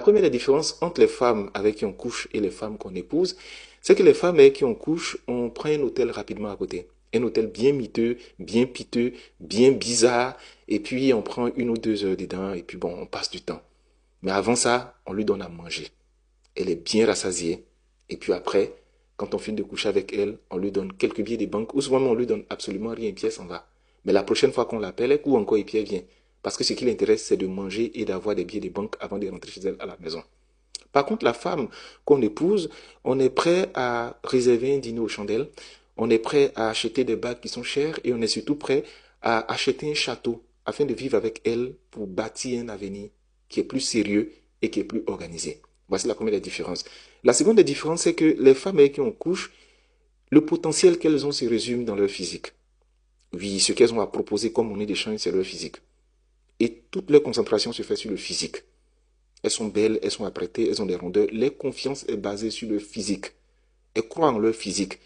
La première des différences entre les femmes avec qui on couche et les femmes qu'on épouse, c'est que les femmes avec qui on couche, on prend un hôtel rapidement à côté. Un hôtel bien miteux, bien piteux, bien bizarre, et puis on prend 1 ou 2 heures dedans, et puis bon, on passe du temps. Mais avant ça, on lui donne à manger. Elle est bien rassasiée, et puis après, quand on finit de coucher avec elle, on lui donne quelques billets de banque, ou souvent on lui donne absolument rien, et puis elle s'en va. Mais la prochaine fois qu'on l'appelle, elle court encore et puis elle vient. Parce que ce qui l'intéresse, c'est de manger et d'avoir des billets de banque avant de rentrer chez elle à la maison. Par contre, la femme qu'on épouse, on est prêt à réserver un dîner aux chandelles, on est prêt à acheter des bagues qui sont chères et on est surtout prêt à acheter un château afin de vivre avec elle pour bâtir un avenir qui est plus sérieux et qui est plus organisé. Voici la première des différences. La seconde des différences, c'est que les femmes avec qui on couche, le potentiel qu'elles ont se résume dans leur physique. Oui, ce qu'elles ont à proposer comme monnaie d'échange, c'est leur physique. Et toute leur concentration se fait sur le physique. Elles sont belles, elles sont apprêtées, elles ont des rondeurs. Leur confiance est basée sur le physique. Elles croient en leur physique.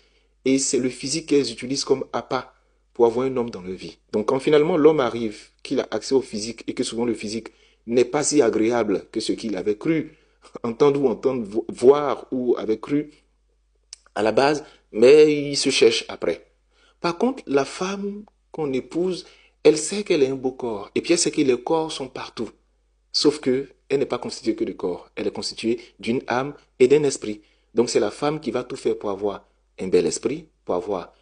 Et c'est le physique qu'elles utilisent comme appât pour avoir un homme dans leur vie. Donc quand finalement l'homme arrive, qu'il a accès au physique et que souvent le physique n'est pas si agréable que ce qu'il avait cru entendre ou entendre, voir ou avait cru à la base, mais il se cherche après. Par contre, la femme qu'on épouse, elle sait qu'elle a un beau corps. Et puis elle sait que les corps sont partout. Sauf que elle n'est pas constituée que de corps. Elle est constituée d'une âme et d'un esprit. Donc c'est la femme qui va tout faire pour avoir un bel esprit, pour avoir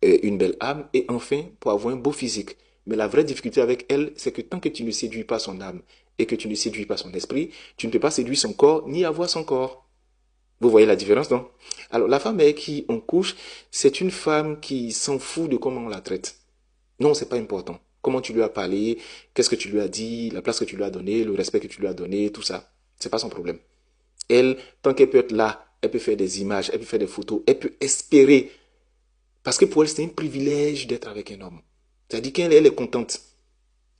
une belle âme et enfin pour avoir un beau physique. Mais la vraie difficulté avec elle, c'est que tant que tu ne séduis pas son âme et que tu ne séduis pas son esprit, tu ne peux pas séduire son corps ni avoir son corps. Vous voyez la différence, non? Alors la femme avec qui on couche, c'est une femme qui s'en fout de comment on la traite. Non, c'est pas important. Comment tu lui as parlé, qu'est-ce que tu lui as dit, la place que tu lui as donnée, le respect que tu lui as donné, tout ça. C'est pas son problème. Elle, tant qu'elle peut être là, elle peut faire des images, elle peut faire des photos, elle peut espérer. Parce que pour elle, c'est un privilège d'être avec un homme. C'est-à-dire qu'elle elle est contente.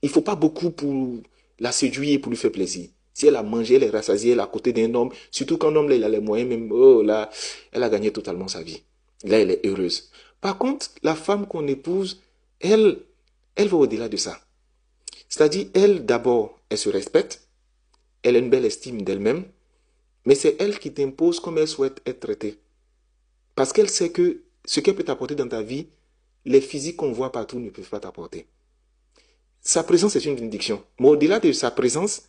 Il faut pas beaucoup pour la séduire, pour lui faire plaisir. Si elle a mangé, elle est rassasiée, elle est à côté d'un homme, surtout quand l'homme, là, il a les moyens, même, oh là, elle a gagné totalement sa vie. Là, elle est heureuse. Par contre, la femme qu'on épouse, elle, elle va au-delà de ça. C'est-à-dire, elle, d'abord, elle se respecte, elle a une belle estime d'elle-même, mais c'est elle qui t'impose comme elle souhaite être traitée. Parce qu'elle sait que ce qu'elle peut t'apporter dans ta vie, les physiques qu'on voit partout ne peuvent pas t'apporter. Sa présence est une bénédiction. Mais au-delà de sa présence,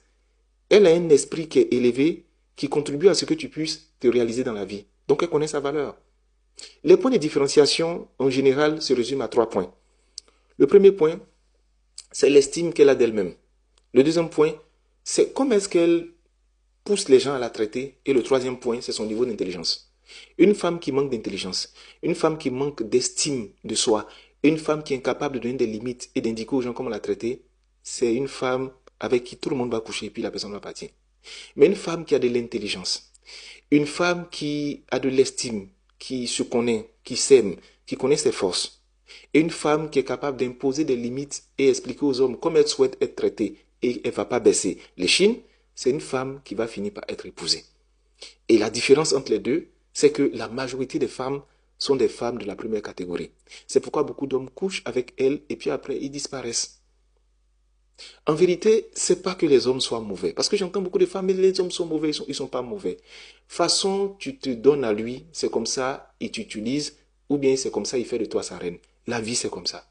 elle a un esprit qui est élevé, qui contribue à ce que tu puisses te réaliser dans la vie. Donc elle connaît sa valeur. Les points de différenciation, en général, se résument à 3 points. Le premier point, c'est l'estime qu'elle a d'elle-même. Le deuxième point, c'est comment est-ce qu'elle pousse les gens à la traiter. Et le troisième point, c'est son niveau d'intelligence. Une femme qui manque d'intelligence, une femme qui manque d'estime de soi, une femme qui est incapable de donner des limites et d'indiquer aux gens comment la traiter, c'est une femme avec qui tout le monde va coucher et puis la personne va partir. Mais une femme qui a de l'intelligence, une femme qui a de l'estime, qui se connaît, qui s'aime, qui connaît ses forces, et une femme qui est capable d'imposer des limites et expliquer aux hommes comment elle souhaite être traitée et elle ne va pas baisser les chines, c'est une femme qui va finir par être épousée. Et la différence entre les deux, c'est que la majorité des femmes sont des femmes de la première catégorie. C'est pourquoi beaucoup d'hommes couchent avec elles et puis après ils disparaissent. En vérité, c'est pas que les hommes soient mauvais. Parce que j'entends beaucoup de femmes, mais les hommes sont mauvais, ils sont pas mauvais. Façon, tu te donnes à lui, c'est comme ça, il t'utilise, ou bien c'est comme ça, il fait de toi sa reine. La vie, c'est comme ça.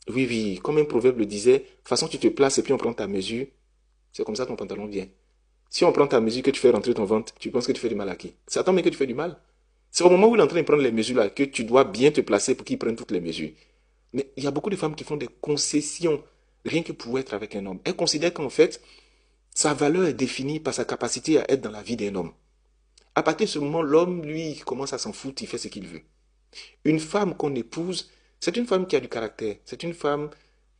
Oui, oui, comme un proverbe le disait, façon, tu te places et puis on prend ta mesure, c'est comme ça ton pantalon vient. Si on prend ta mesure que tu fais rentrer ton ventre, tu penses que tu fais du mal à qui? C'est à ton mec que tu fais du mal. C'est au moment où il est en train de prendre les mesures là que tu dois bien te placer pour qu'il prenne toutes les mesures. Mais il y a beaucoup de femmes qui font des concessions rien que pour être avec un homme. Elles considèrent qu'en fait, sa valeur est définie par sa capacité à être dans la vie d'un homme. À partir de ce moment, l'homme, lui, il commence à s'en foutre, il fait ce qu'il veut. Une femme qu'on épouse, c'est une femme qui a du caractère, c'est une femme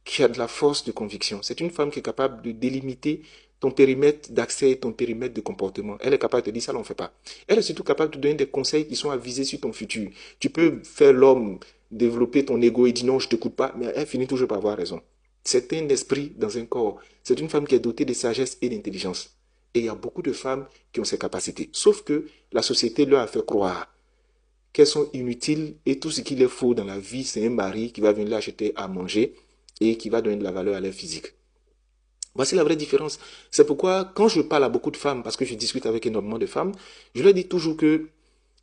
qui a de la force de conviction, c'est une femme qui est capable de délimiter ton périmètre d'accès, ton périmètre de comportement. Elle est capable de te dire ça, on ne fait pas. Elle est surtout capable de te donner des conseils qui sont avisés sur ton futur. Tu peux faire l'homme développer ton ego et dire non, je ne t'écoute pas, mais elle finit toujours par avoir raison. C'est un esprit dans un corps. C'est une femme qui est dotée de sagesse et d'intelligence. Et il y a beaucoup de femmes qui ont ces capacités. Sauf que la société leur a fait croire qu'elles sont inutiles et tout ce qu'il leur faut dans la vie, c'est un mari qui va venir leur acheter à manger et qui va donner de la valeur à leur physique. Voici la vraie différence. C'est pourquoi, quand je parle à beaucoup de femmes, parce que je discute avec énormément de femmes, je leur dis toujours que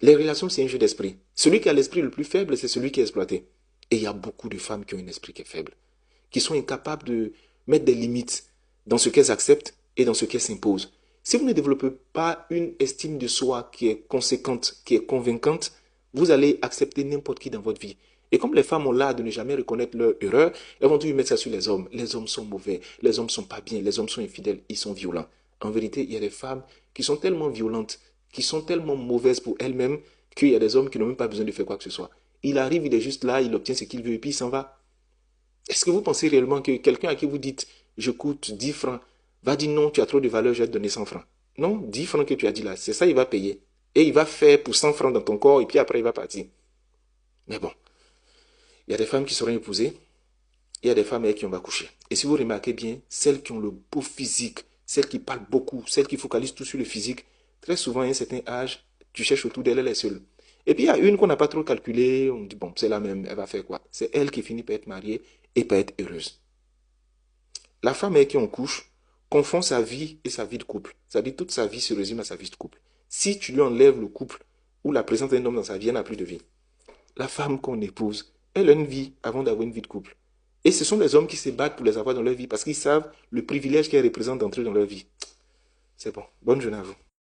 les relations, c'est un jeu d'esprit. Celui qui a l'esprit le plus faible, c'est celui qui est exploité. Et il y a beaucoup de femmes qui ont un esprit qui est faible, qui sont incapables de mettre des limites dans ce qu'elles acceptent et dans ce qu'elles s'imposent. Si vous ne développez pas une estime de soi qui est conséquente, qui est convaincante, vous allez accepter n'importe qui dans votre vie. Et comme les femmes ont l'art de ne jamais reconnaître leur erreur, elles vont toujours mettre ça sur les hommes. Les hommes sont mauvais, les hommes sont pas bien, les hommes sont infidèles, ils sont violents. En vérité, il y a des femmes qui sont tellement violentes, qui sont tellement mauvaises pour elles-mêmes, qu'il y a des hommes qui n'ont même pas besoin de faire quoi que ce soit. Il arrive, il est juste là, il obtient ce qu'il veut et puis il s'en va. Est-ce que vous pensez réellement que quelqu'un à qui vous dites je coûte 10 francs va dire non, tu as trop de valeur, je vais te donner 100 francs? Non, 10 francs que tu as dit là, c'est ça il va payer. Et il va faire pour 100 francs dans ton corps et puis après il va partir. Mais bon, il y a des femmes qui seront épousées, il y a des femmes avec qui on va coucher. Et si vous remarquez bien, celles qui ont le beau physique, celles qui parlent beaucoup, celles qui focalisent tout sur le physique, très souvent à un certain âge, tu cherches autour d'elle, elle est seule. Et puis il y a une qu'on n'a pas trop calculée, on dit bon, c'est la même, elle va faire quoi? C'est elle qui finit par être mariée et par être heureuse. La femme avec qui on couche confond sa vie et sa vie de couple. C'est-à-dire toute sa vie se résume à sa vie de couple. Si tu lui enlèves le couple ou la présence d'un homme dans sa vie, elle n'a plus de vie. La femme qu'on épouse, elle a une vie avant d'avoir une vie de couple. Et ce sont les hommes qui se battent pour les avoir dans leur vie parce qu'ils savent le privilège qu'elles représentent d'entrer dans leur vie. C'est bon. Bonne journée à vous.